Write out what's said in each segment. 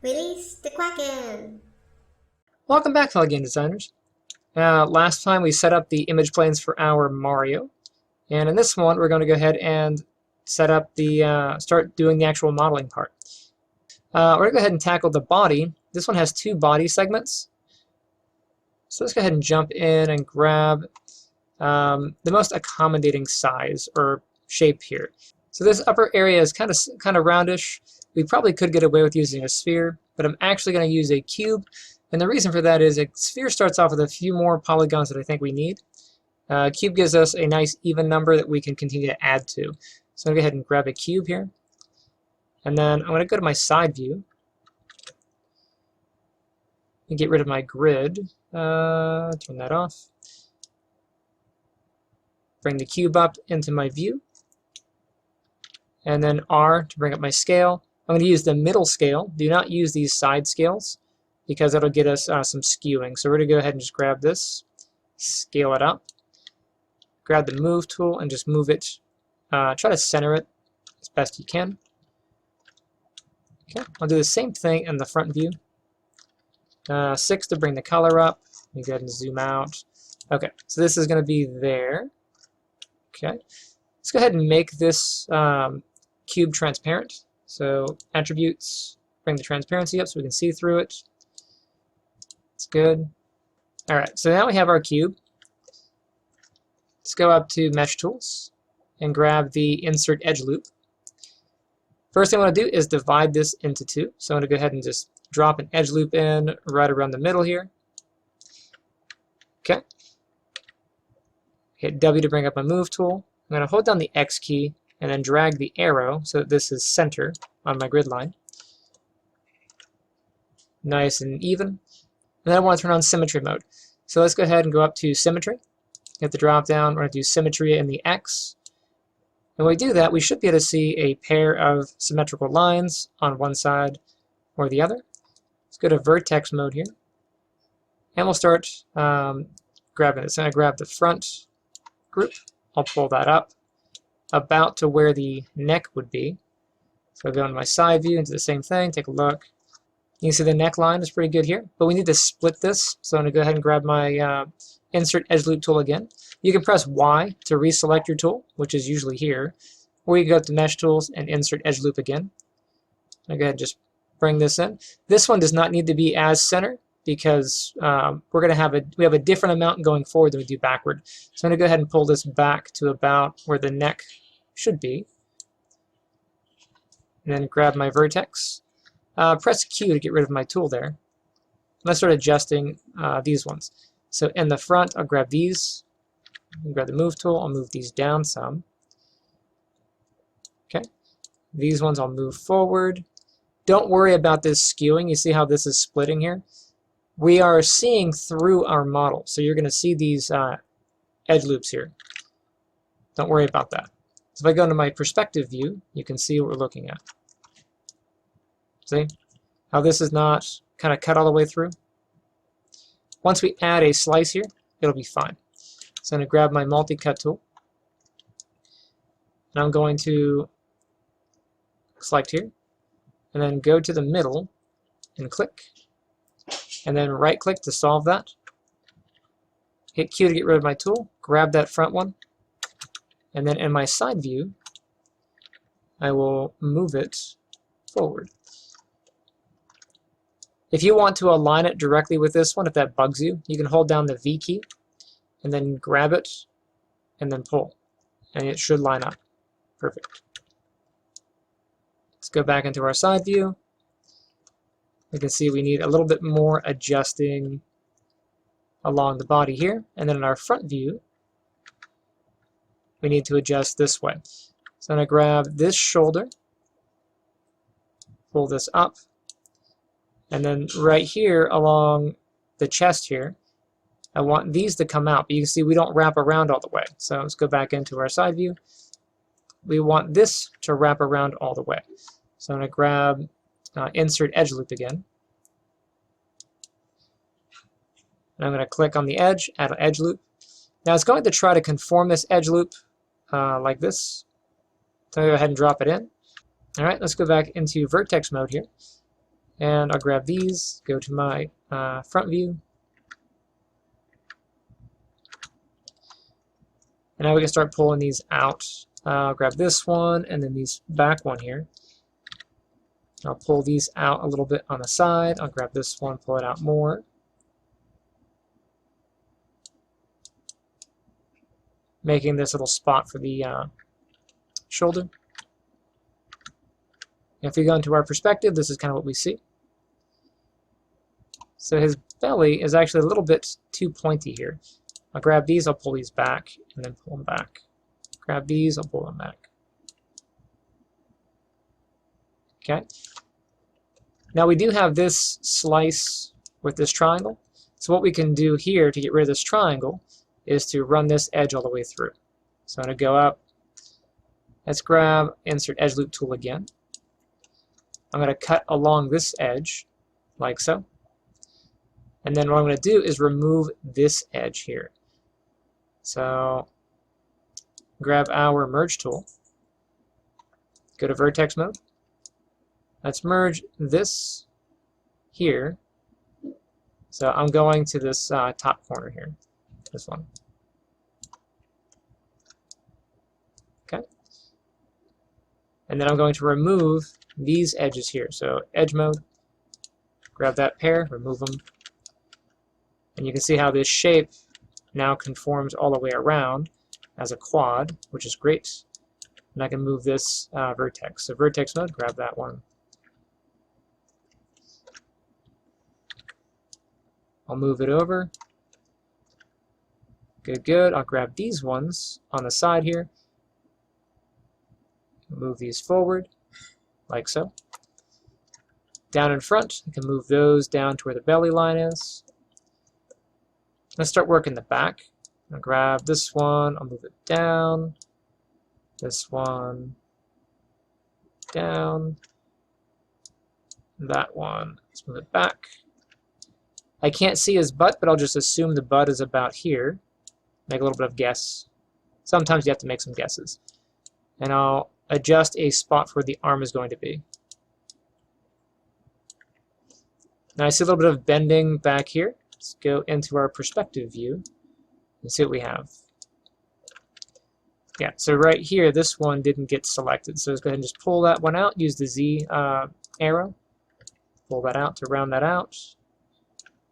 Release the Kraken! Welcome back, fellow game designers. Last time we set up the image planes for our Mario, and in this one we're going to go ahead and set up the start doing the actual modeling part. We're going to go ahead and tackle the body. This one has two body segments, so let's go ahead and jump in and grab the most accommodating size or shape here. So this upper area is kind of roundish. We probably could get away with using a sphere, but I'm actually going to use a cube. And the reason for that is a sphere starts off with a few more polygons that I think we need. Cube gives us a nice even number that we can continue to add to. So I'm going to go ahead and grab a cube here. And then I'm going to go to my side view and get rid of my grid. Turn that off. Bring the cube up into my view. And then R to bring up my scale. I'm going to use the middle scale. Do not use these side scales, because that'll get us some skewing. So we're going to go ahead and just grab this, scale it up, grab the move tool and just move it, try to center it as best you can. Okay, I'll do the same thing in the front view. 6 to bring the color up. Let me go ahead and zoom out. Okay, so this is going to be there. Okay, let's go ahead and make this cube transparent. So attributes, bring the transparency up so we can see through it. It's good. Alright, so now we have our cube. Let's go up to Mesh Tools and grab the Insert Edge Loop. First thing I want to do is divide this into two. So I'm going to go ahead and just drop an edge loop in right around the middle here. Okay. Hit W to bring up my Move tool. I'm going to hold down the X key and then drag the arrow so that this is center on my grid line. Nice and even. And then I want to turn on Symmetry Mode. So let's go ahead and go up to Symmetry. Hit the drop down. We're going to do Symmetry in the X. And when we do that, we should be able to see a pair of symmetrical lines on one side or the other. Let's go to Vertex Mode here. And we'll start grabbing it. So I'm going to grab the front group. I'll pull that up about to where the neck would be. So I'll go into my side view and do the same thing. Take a look. You can see the neckline is pretty good here, but we need to split this. So I'm going to go ahead and grab my Insert Edge Loop tool again. You can press Y to reselect your tool, which is usually here, or you can go up to Mesh Tools and Insert Edge Loop again. I'll go ahead and just bring this in. This one does not need to be as center because we're going to have a different amount going forward than we do backward. So I'm going to go ahead and pull this back to about where the neck should be, and then grab my vertex. Press Q to get rid of my tool there. Let's start adjusting these ones. So in the front, I'll grab these. Grab the Move tool. I'll move these down some. Okay. These ones I'll move forward. Don't worry about this skewing. You see how this is splitting here? We are seeing through our model. So you're going to see these edge loops here. Don't worry about that. So if I go into my perspective view, you can see what we're looking at. See how this is not kind of cut all the way through? Once we add a slice here, it'll be fine. So I'm going to grab my multi-cut tool. And I'm going to select here. And then go to the middle and click. And then right-click to solve that. Hit Q to get rid of my tool. Grab that front one. And then in my side view, I will move it forward. If you want to align it directly with this one, if that bugs you, you can hold down the V key and then grab it and then pull. And it should line up. Perfect. Let's go back into our side view. We can see we need a little bit more adjusting along the body here. And then in our front view, we need to adjust this way. So I'm going to grab this shoulder, pull this up, and then right here along the chest here, I want these to come out. But you can see we don't wrap around all the way. So let's go back into our side view. We want this to wrap around all the way. So I'm going to grab Insert Edge Loop again. And I'm going to click on the edge, add an edge loop. Now it's going to try to conform this edge loop like this. So I'll go ahead and drop it in. All right, let's go back into Vertex Mode here. And I'll grab these, go to my front view. And now we can start pulling these out. I'll grab this one and then these back one here. I'll pull these out a little bit on the side. I'll grab this one, pull it out more. Making this little spot for the shoulder. If we go into our perspective, this is kind of what we see. So his belly is actually a little bit too pointy here. I'll grab these, I'll pull these back, and then pull them back. Grab these, I'll pull them back. Okay. Now we do have this slice with this triangle. So what we can do here to get rid of this triangle is to run this edge all the way through. So I'm going to go up. Let's grab Insert Edge Loop tool again. I'm going to cut along this edge, like so. And then what I'm going to do is remove this edge here. So grab our Merge tool. Go to Vertex Mode. Let's merge this here. So I'm going to this top corner here. This one. Okay. And then I'm going to remove these edges here. So Edge Mode. Grab that pair, remove them. And you can see how this shape now conforms all the way around as a quad, which is great. And I can move this vertex. So Vertex Mode, grab that one. I'll move it over. Good, good. I'll grab these ones on the side here. Move these forward, like so. Down in front, I can move those down to where the belly line is. Let's start working the back. I'll grab this one, I'll move it down. This one, down. That one, let's move it back. I can't see his butt, but I'll just assume the butt is about here. Make a little bit of guess. Sometimes you have to make some guesses. And I'll adjust a spot where the arm is going to be. Now I see a little bit of bending back here. Let's go into our perspective view and see what we have. Yeah, so right here, this one didn't get selected. So let's go ahead and just pull that one out. Use the Z arrow. Pull that out to round that out.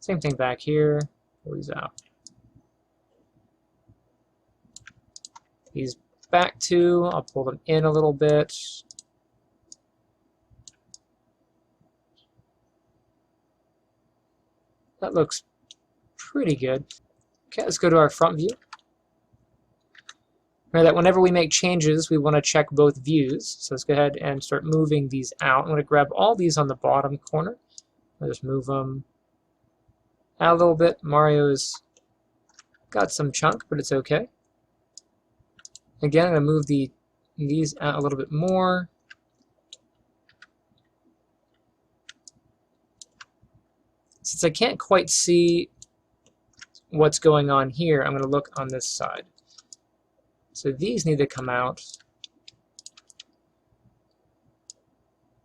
Same thing back here. Pull these out. These back two, I'll pull them in a little bit. That looks pretty good. Okay, let's go to our front view. Remember that whenever we make changes, we want to check both views. So let's go ahead and start moving these out. I'm going to grab all these on the bottom corner. I'll just move them out a little bit. Mario's got some chunk, but it's okay. Again, I'm going to move these out a little bit more. Since I can't quite see what's going on here, I'm going to look on this side. So these need to come out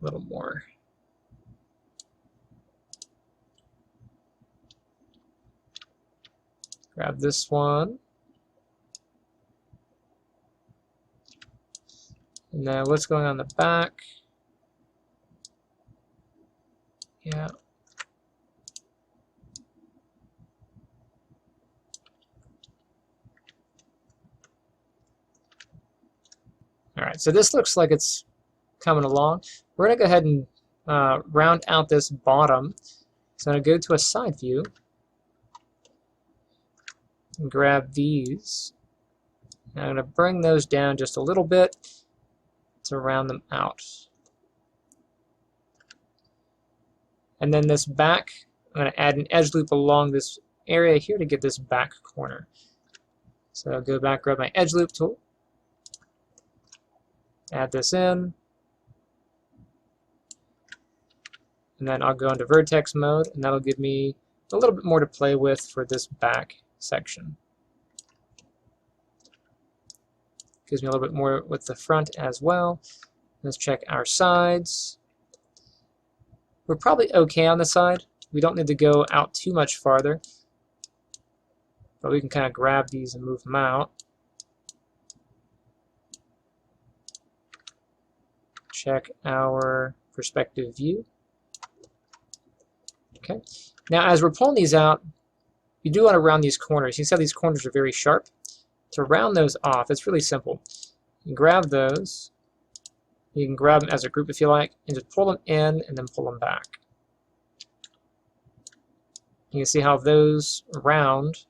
a little more. Grab this one. And then what's going on the back? Yeah. All right, so this looks like it's coming along. We're going to go ahead and round out this bottom. So I'm going to go to a side view and grab these. And I'm going to bring those down just a little bit to round them out. And then this back, I'm going to add an edge loop along this area here to get this back corner. So I'll go back, grab my edge loop tool. Add this in, and then I'll go into vertex mode, and that'll give me a little bit more to play with for this back section. Gives me a little bit more with the front as well. Let's check our sides. we're probably okay on the side. We don't need to go out too much farther. But we can kind of grab these and move them out. Check our perspective view. Okay. Now, as we're pulling these out, you do want to round these corners. You see how these corners are very sharp? To round those off, it's really simple. You can grab those. You can grab them as a group if you like, and just pull them in and then pull them back. You can see how those round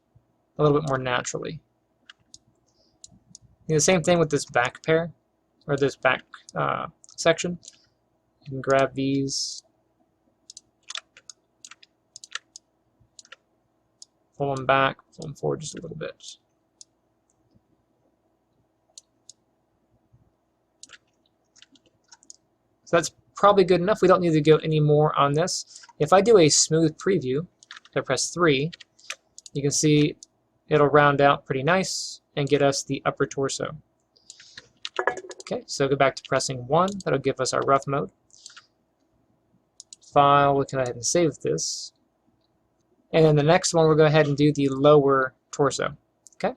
a little bit more naturally. Do the same thing with this back pair, or this back section. You can grab these, pull them back, pull them forward just a little bit. So that's probably good enough. We don't need to go any more on this. If I do a smooth preview, I press 3, you can see it'll round out pretty nice and get us the upper torso. Okay, so go back to pressing 1. That'll give us our rough mode. File, we'll go ahead and save this. And then the next one, we'll go ahead and do the lower torso. Okay,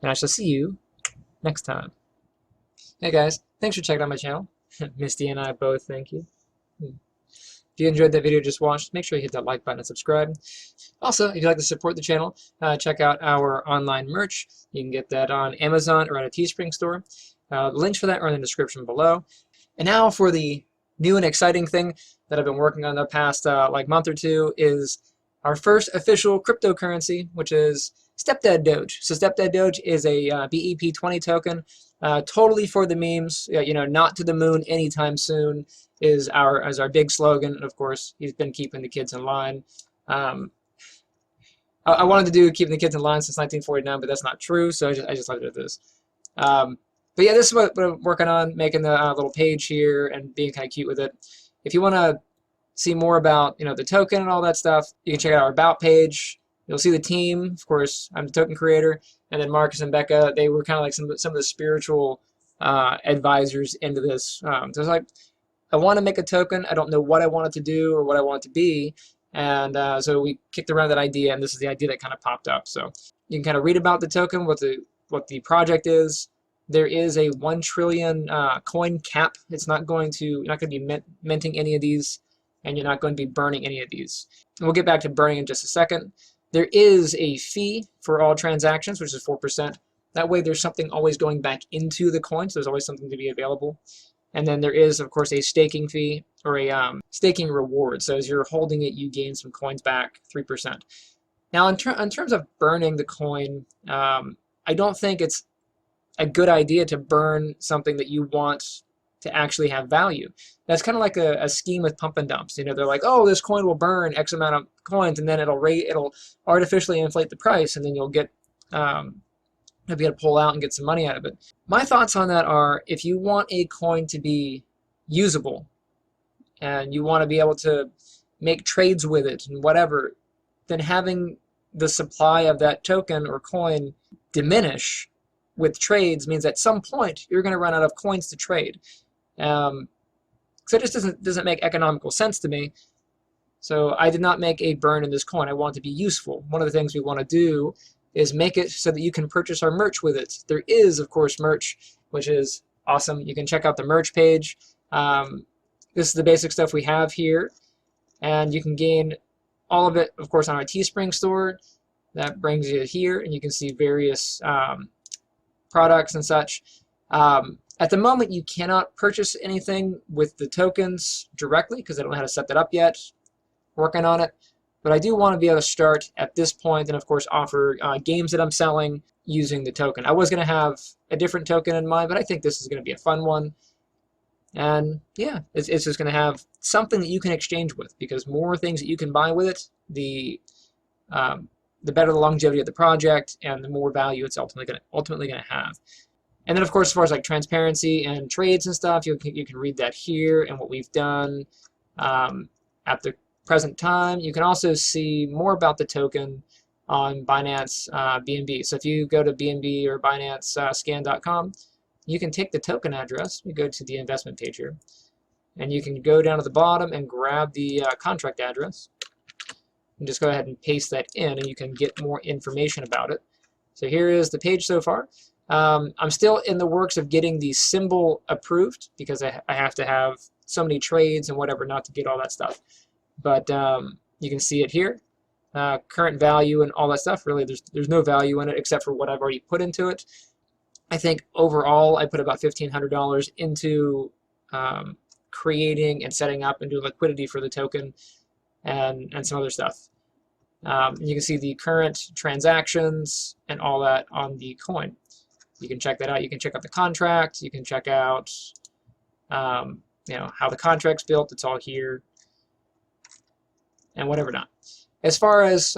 and I shall see you next time. Hey guys, thanks for checking out my channel. Misty and I both thank you. If you enjoyed that video you just watched, make sure you hit that like button and subscribe. Also, if you'd like to support the channel, check out our online merch. You can get that on Amazon or at a Teespring store. The links for that are in the description below. And now for the new and exciting thing that I've been working on the past like month or two is our first official cryptocurrency, which is Stepdad Doge. So Stepdad Doge is a BEP20 token, totally for the memes. You know, not to the moon anytime soon is our big slogan. And of course, he's been keeping the kids in line. I wanted to do keeping the kids in line since 1949, but that's not true. So I just left it at this. But yeah, this is what I'm working on, making the little page here and being kind of cute with it. If you want to see more about the token and all that stuff, you can check out our About page. You'll see the team. Of course, I'm the token creator, and then Marcus and Becca, they were kind of like some of the spiritual advisors into this. So I was like, I want to make a token. I don't know what I want it to do or what I want it to be. And so we kicked around that idea, and this is the idea that kind of popped up. So you can kind of read about the token, what the project is. There is a 1 trillion coin cap. It's not going to, you're not going to be minting any of these, and you're not going to be burning any of these. And we'll get back to burning in just a second. There is a fee for all transactions, which is 4%. That way there's something always going back into the coin, so there's always something to be available. And then there is, of course, a staking fee or a staking reward. So as you're holding it, you gain some coins back, 3%. Now, in terms of burning the coin, I don't think it's a good idea to burn something that you want to actually have value. That's kind of like a scheme with pump and dumps. They're like, oh, this coin will burn X amount of coins, and then it'll artificially inflate the price, and then you'll get you'll be able to pull out and get some money out of it. My thoughts on that are, if you want a coin to be usable, and you want to be able to make trades with it and whatever, then having the supply of that token or coin diminish with trades means at some point you're going to run out of coins to trade. So it just doesn't make economical sense to me. So I did not make a burn in this coin. I want it to be useful. One of the things we want to do is make it so that you can purchase our merch with it. There is, of course, merch, which is awesome. You can check out the merch page. This is the basic stuff we have here. And you can gain all of it, of course, on our Teespring store. That brings you here, and you can see various products and such. At the moment, you cannot purchase anything with the tokens directly because I don't know how to set that up yet. Working on it. But I do want to be able to start at this point and, of course, offer games that I'm selling using the token. I was going to have a different token in mind, but I think this is going to be a fun one. And yeah, it's just going to have something that you can exchange with, because more things that you can buy with it, the better the longevity of the project and the more value it's ultimately going to have. And then, of course, as far as like transparency and trades and stuff, you can read that here and what we've done at the present time. You can also see more about the token on Binance BNB. So if you go to BNB or Binance scan.com, you can take the token address. We go to the investment page here. And you can go down to the bottom and grab the contract address and just go ahead and paste that in, and you can get more information about it. So here is the page so far. I'm still in the works of getting the symbol approved because I have to have so many trades and whatever not to get all that stuff. But you can see it here. Current value and all that stuff. Really, there's no value in it except for what I've already put into it. I think overall I put about $1,500 into creating and setting up and doing liquidity for the token and some other stuff. You can see the current transactions and all that on the coin. You can check that out. You can check out the contract. You can check out how the contract's built. It's all here and whatever not. As far as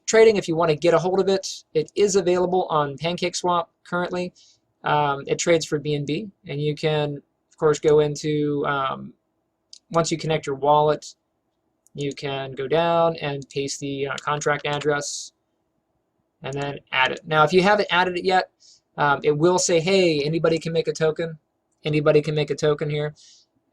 trading, if you want to get a hold of it, it is available on PancakeSwap currently. It trades for BNB, and you can, of course, go into, once you connect your wallet, you can go down and paste the contract address and then add it. Now, if you haven't added it yet, it will say, hey, anybody can make a token. Anybody can make a token here.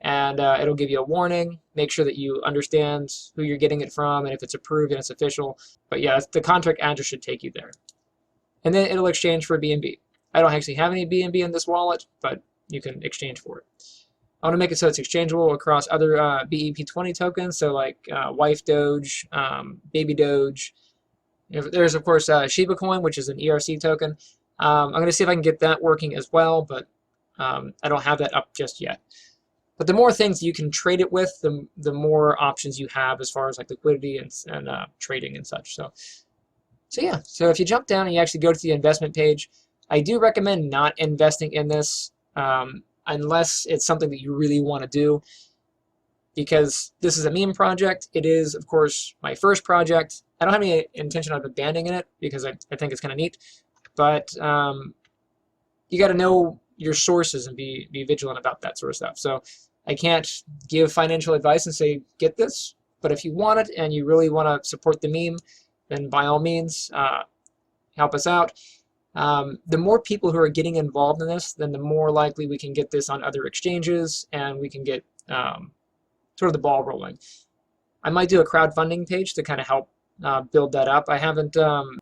And it'll give you a warning. Make sure that you understand who you're getting it from and if it's approved and it's official. But yeah, the contract address should take you there. And then it'll exchange for BNB. I don't actually have any BNB in this wallet, but you can exchange for it. I want to make it so it's exchangeable across other BEP20 tokens, so like Wife Doge, Baby Doge. There's, of course, Shiba Coin, which is an ERC token. I'm going to see if I can get that working as well, but I don't have that up just yet. But the more things you can trade it with, the more options you have as far as like liquidity and trading and such. So yeah. So if you jump down and you actually go to the investment page, I do recommend not investing in this unless it's something that you really want to do, because this is a meme project. It is, of course, my first project. I don't have any intention of abandoning it because I think it's kind of neat. But you got to know your sources and be vigilant about that sort of stuff. So I can't give financial advice and say, get this. But if you want it and you really want to support the meme, then by all means, help us out. The more people who are getting involved in this, then the more likely we can get this on other exchanges and we can get sort of the ball rolling. I might do a crowdfunding page to kind of help build that up. I haven't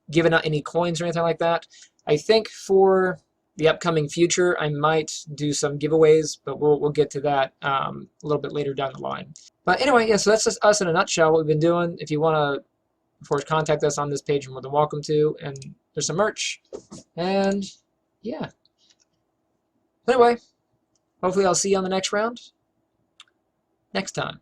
given out any coins or anything like that. I think for the upcoming future, I might do some giveaways, but we'll get to that a little bit later down the line. But anyway, yeah, so that's just us in a nutshell, what we've been doing. If you want to, of course, contact us on this page, you're more than welcome to. And there's some merch. And yeah. Anyway, hopefully I'll see you on the next round next time.